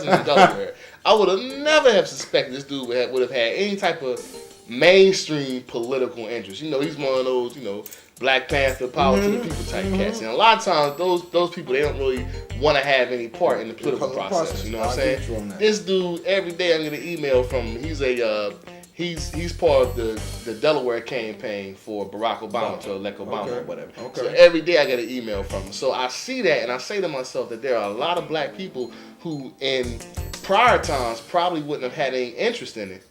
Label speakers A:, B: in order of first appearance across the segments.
A: in Delaware, I would have never have suspected this dude would have had any type of mainstream political interest. He's one of those, Black Panther, power to the people type cats. And a lot of times, those people, they don't really want to have any part in the political process. You know what I'm saying? This dude, every day I get an email from him. He's part of the Delaware campaign for Barack Obama to elect Obama or whatever. Okay. So every day I get an email from him. So I see that and I say to myself that there are a lot of black people who in prior times probably wouldn't have had any interest in it.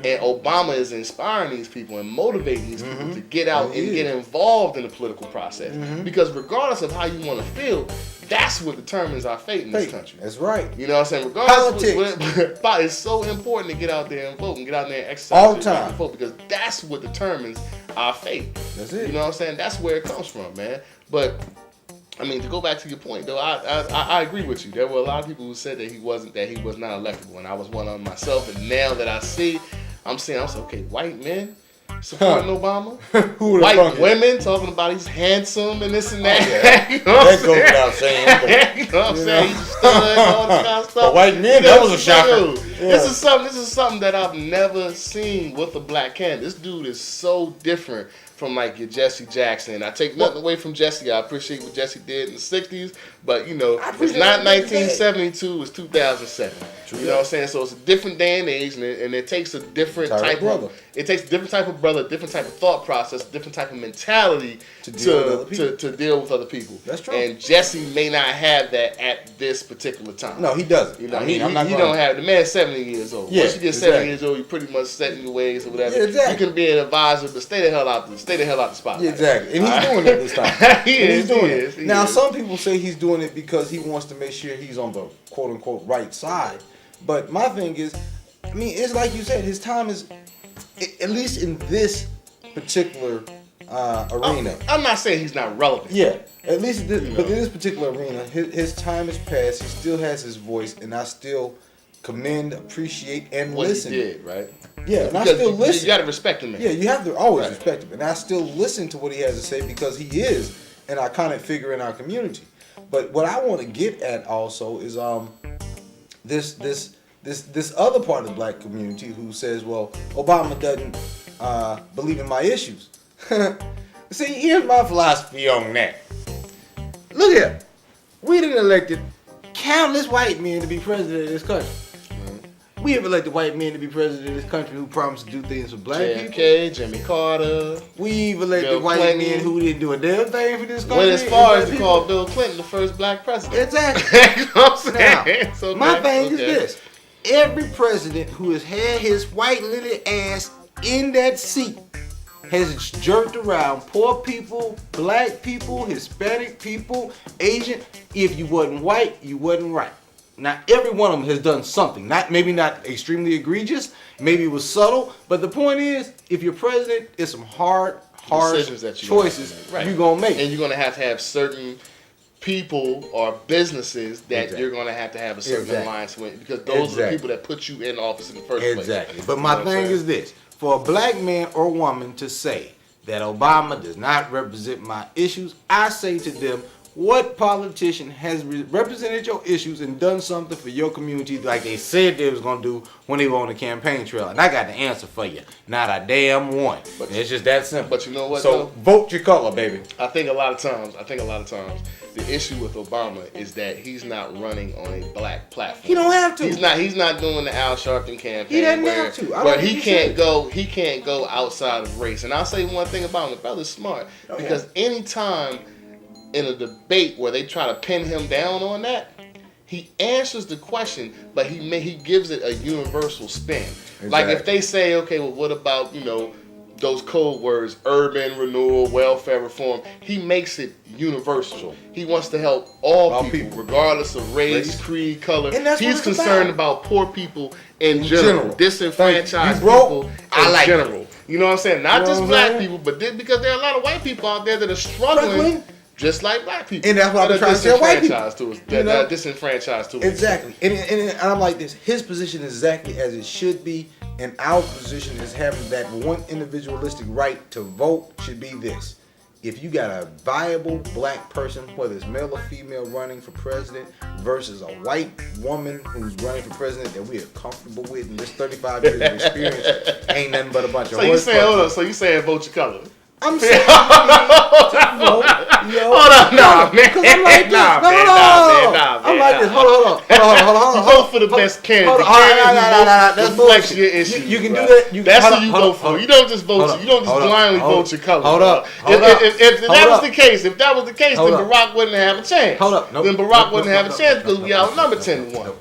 A: And Obama is inspiring these people and motivating these people to get out and get involved in the political process. Because regardless of how you want to feel, that's what determines our fate in this country.
B: That's right.
A: You know what I'm saying? Regardless, it's so important to get out there and vote and get out there and exercise
B: all the time.
A: Vote because that's what determines our fate.
B: That's it.
A: You know what I'm saying? That's where it comes from, man. But I mean, to go back to your point, though, I agree with you. There were a lot of people who said that he was not electable, and I was one of them myself. And now that I'm saying, okay, white men supporting Obama, white women talking about he's handsome and this and that.
B: Yeah.
A: You know what
B: that goes without saying.
A: You know what I'm saying? He's a stud, all this kind of stuff.
B: But white men, that was a shocker.
A: Yeah. This is something that I've never seen with a black candidate. This dude is so different from like your Jesse Jackson. I take nothing away from Jesse. I appreciate what Jesse did in the 60s, but it's not 1972, it's 2007. True. You know what I'm saying? So it's a different day and age, and it takes a different type of brother, different type of thought process, different type of mentality to deal with other people.
B: That's true.
A: And Jesse may not have that at this particular time.
B: No, he doesn't.
A: He don't have. The man's 70 years old.
B: Yeah,
A: once you get 70 years old, you pretty much set in your ways or whatever.
B: Yeah, exactly.
A: You can be an advisor, but stay the hell out the spotlight.
B: Yeah, exactly. And he's doing it this time. He's doing it.
A: Now,
B: some people say he's doing it because he wants to make sure he's on the quote unquote right side. But my thing is, I mean, it's like you said, his time is, at least in this particular arena.
A: I'm not saying he's not relevant.
B: Yeah, at least but in this particular arena, his time has passed. He still has his voice, and I still commend, appreciate, and listen.
A: What he did, right?
B: Yeah, and I still listen.
A: You got to respect him, man.
B: Yeah, you have to always respect him, and I still listen to what he has to say because he is an iconic figure in our community. But what I want to get at also is this other part of the black community who says, well, Obama doesn't believe in my issues. See, here's my philosophy on that. Look here. We done elected countless white men to be president of this country. We have elected white men to be president of this country who promised to do things for black people.
A: JFK, Jimmy Carter.
B: We've elected white men who didn't do a damn thing for this country.
A: Went as far as to call Bill Clinton the first black president.
B: Exactly.
A: You know what I'm saying?
B: Now, my thing is this. Every president who has had his white little ass in that seat has jerked around poor people, black people, Hispanic people, Asian. If you wasn't white, you wasn't right. Now, every one of them has done something. Maybe not extremely egregious. Maybe it was subtle. But the point is, if you're president, it's some hard choices you're going to make.
A: And you're going to have certain people or businesses that you're going to have a certain alliance with. Because those are the people that put you in office in the first place.
B: Exactly. But my thing is this. For a black man or woman to say that Obama does not represent my issues, I say to them, what politician has represented your issues and done something for your community like they said they was going to do when they were on the campaign trail? And I got the answer for you. Not a damn one. But it's just that simple.
A: But you know what,
B: so vote your color, baby.
A: I think a lot of times, the issue with Obama is that he's not running on a black platform.
B: He don't have to.
A: He's not doing the Al Sharpton campaign.
B: He doesn't have to.
A: But he can't go outside of race. And I'll say one thing about him. The brother's smart. Because anytime in a debate where they try to pin him down on that, he answers the question, but he gives it a universal spin. Exactly. Like if they say, okay, well, what about, those code words, urban renewal, welfare reform, he makes it universal. He wants to help all people, regardless of race, creed, color. He's concerned about poor people in general. Disenfranchised people in general. You know what I'm saying? Not just black people, but because there are a lot of white people out there that are struggling. Just like black people.
B: And that's what I'm trying to say. White people.
A: That are disenfranchised to us.
B: Exactly. And I'm like this. His position is exactly as it should be. And our position is having that one individualistic right to vote should be this. if you got a viable black person, whether it's male or female, running for president versus a white woman who's running for president that we are comfortable with in this 35 years of experience, ain't nothing but a bunch of
A: So you saying, hold up, so you saying vote your color?
B: I'm saying to vote,
A: hold on, nah, man.
B: Because I'm like this.
A: Nah,
B: No,
A: man,
B: no,
A: nah,
B: no.
A: man,
B: I'm like this. Hold on.
A: You vote for the best candidate. The candidate who reflects your issues.
B: You can do that.
A: That's who you vote for. You don't just vote. You don't just blindly vote your color.
B: Hold up.
A: If that was the case, then Barack wouldn't have a chance.
B: Hold up.
A: Then Barack wouldn't have a chance because we outnumbered 10-1.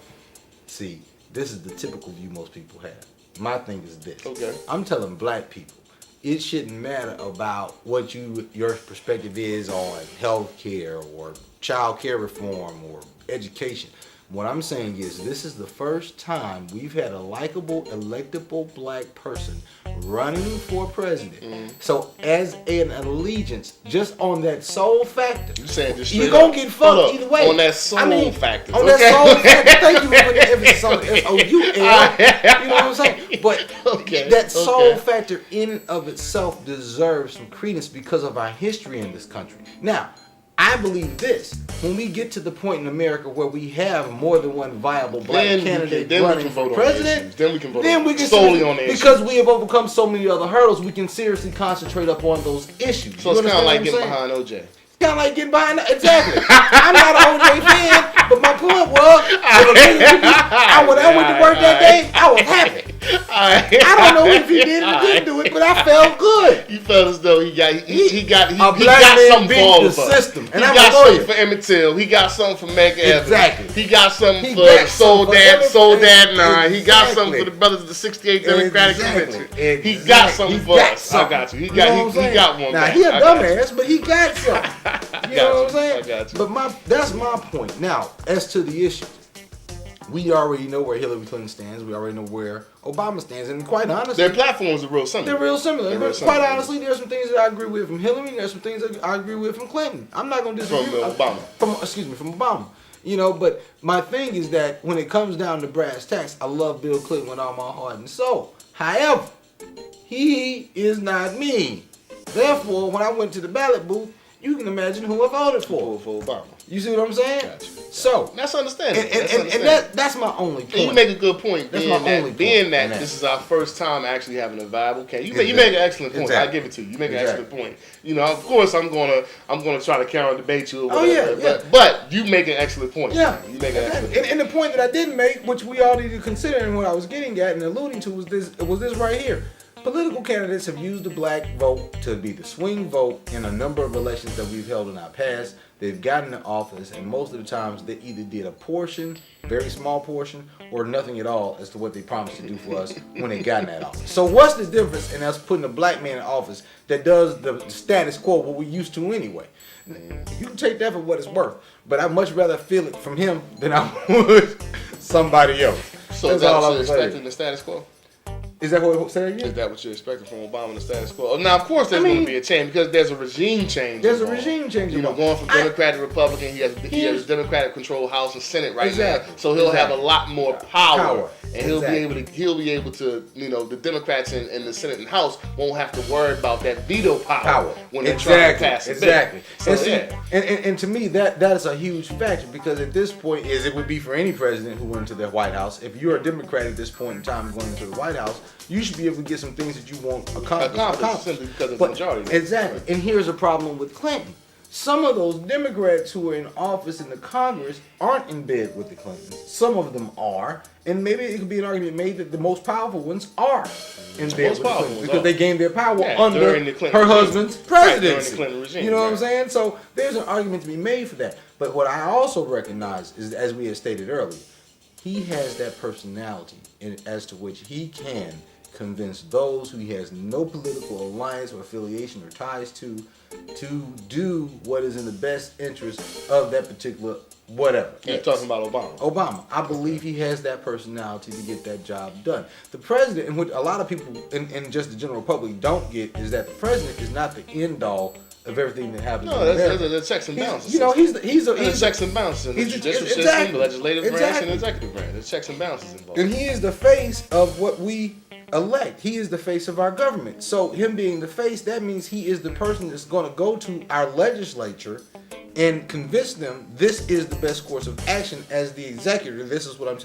B: See, this is the typical view most people have. My thing is this.
A: Okay.
B: I'm telling black people, it shouldn't matter about what your perspective is on health care or child care reform or education. What I'm saying is this is the first time we've had a likable, electable black person running for president. So as an allegiance, just on that sole factor,
A: You saying just
B: you're going to get fucked either way.
A: On that soul factor.
B: On that soul factor. Thank you for putting the emphasis on the S-O-U-L. You know what I'm saying? But that soul factor in of itself deserves some credence because of our history in this country. Now, I believe this. When we get to the point in America where we have more than one viable black candidate running for president,
A: then we can vote
B: solely on the issues. Because we have overcome so many other hurdles, we can seriously concentrate upon those issues.
A: So it's kind of like getting behind OJ.
B: It's kind of like getting behind. Exactly. I'm not an OJ fan, but my point was, when I went to work that day, I was happy. I don't know if he did it or didn't do it, but I felt good.
A: You felt as though he got
B: something for all of us. System.
A: And he got something for Emmett Till. He got something for Meg Evans.
B: Exactly.
A: He got something for Soledad 9. He got something for the brothers of the 68th Democratic Convention. He got something for us. I got you. He got one.
B: Now he a dumbass, but he got something. You know what I'm saying?
A: I got you.
B: But that's my point. Now, as to the issue, we already know where Hillary Clinton stands. We already know where Obama stands. And quite honestly,
A: their platforms are real similar.
B: They're real similar. But quite honestly, there's some things that I agree with from Hillary, and there's some things that I agree with from Clinton. I'm not going to disagree
A: from Obama.
B: From Obama. You know, but my thing is that when it comes down to brass tacks, I love Bill Clinton with all my heart and soul. However, he is not me. Therefore, when I went to the ballot booth, you can imagine who I voted for.
A: For Obama.
B: You see what I'm saying?
A: Gotcha.
B: So
A: that's understandable.
B: And that's my only point.
A: And you make a good point. Being that
B: that
A: this is our first time actually having a viable candidate. You make an excellent point. I give it to you. You make an excellent point. You know, of course, I'm gonna try to counter debate you. Or whatever, but you make an excellent point.
B: Yeah,
A: you make an excellent point.
B: And the point that I didn't make, which we all need to consider, and what I was getting at and alluding to, was this right here. Political candidates have used the black vote to be the swing vote in a number of elections that we've held in our past. They've gotten to office, and most of the times they either did a portion, very small portion, or nothing at all as to what they promised to do for us when they got in that office. So what's the difference in us putting a black man in office that does the status quo, what we used to anyway? You can take that for what it's worth, but I'd much rather feel it from him than I would somebody else.
A: So that's all I'm expecting the status quo?
B: Is that what said again?
A: Is that what you're expecting from Obama, the status quo? Now, of course, there's going to be a change because there's a regime change.
B: There's a regime change.
A: You know, going from Democrat to Republican, he has Democratic-controlled House and Senate now, so he'll have a lot more power. And he'll be able to, you know, the Democrats in the Senate and House won't have to worry about that veto power when they're trying to pass it.
B: Exactly.
A: So,
B: and to me, that is a huge factor because at this point, as it would be for any president who went into the White House, if you're a Democrat at this point in time going into the White House, you should be able to get some things that you want accomplished
A: simply because of the majority.
B: Exactly. And here's a problem with Clinton. Some of those Democrats who are in office in the Congress aren't in bed with the Clintons. Some of them are. And maybe it could be an argument made that the most powerful ones are in bed with the Clintons because they gained their power under her husband's presidency.
A: During the Clinton regime.
B: You know what I'm saying? So there's an argument to be made for that. But what I also recognize is, as we had stated earlier, he has that personality as to which he can convince those who he has no political alliance or affiliation or ties to do what is in the best interest of that particular whatever.
A: You're talking about Obama.
B: Obama. I believe he has that personality to get that job done. The president, and what a lot of people and just the general public don't get, is that the president is not the end all of everything that happens.
A: No, there's a checks and balances.
B: You know, he's the
A: checks and balances in the judicial system, the legislative branch, and the executive branch. There's checks and balances involved.
B: And he is the face of what we elect. He is the face of our government. So him being the face, that means he is the person that's going to go to our legislature and convince them this is the best course of action as the executive. This is what I'm telling